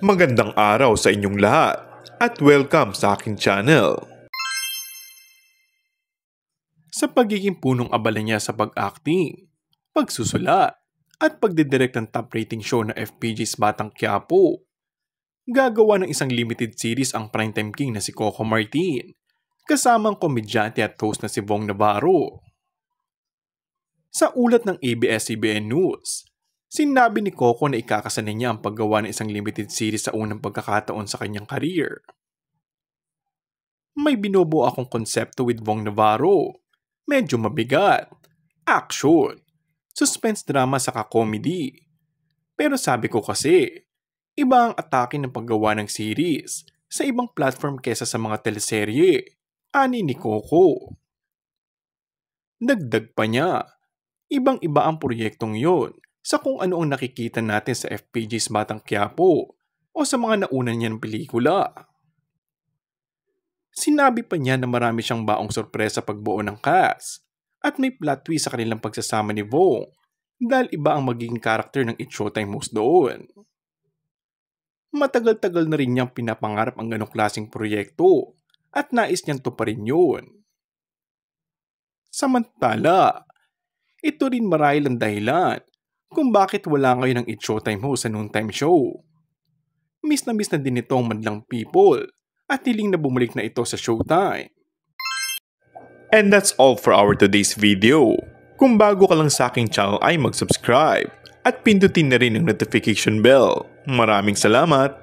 Magandang araw sa inyong lahat at welcome sa aking channel. Sa pagiging punong abala niya sa pag-acting, pagsusulat, at pagdidirect ng top rating show na FPJ's Batang Quiapo, gagawa ng isang limited series ang primetime king na si Coco Martin, kasamang komedyante at host na si Bong Navarro. Sa ulat ng ABS-CBN News, sinabi ni Coco na ikakasanay niya ang paggawa ng isang limited series sa unang pagkakataon sa kanyang career. May binubuo akong konsepto with Bong Navarro. Medyo mabigat, action, suspense drama saka comedy. Pero sabi ko kasi, iba ang atake ng paggawa ng series sa ibang platform kesa sa mga teleserye, ani ni Coco. Dagdag pa niya, ibang-iba ang proyektong yon sa kung ano ang nakikita natin sa FPJ's Batang Quiapo o sa mga nauna niyang pelikula. Sinabi pa niya na marami siyang baong sorpresa pagbuo ng cast at may plot twist sa kanilang pagsasama ni Bong dahil iba ang magiging karakter ng It's Showtime host doon. Matagal-tagal na rin niyang pinapangarap ang ganong klaseng proyekto at nais niyang tuparin yun. Samantala, ito rin marahil ang dahilan kung bakit wala ngayon ang It's Showtime host sa noontime show. Miss na din ito ang madlang people at hiling na bumalik na ito sa Showtime. And that's all for our today's video. Kung bago ka lang sa aking channel ay mag-subscribe at pindutin na rin ang notification bell. Maraming salamat!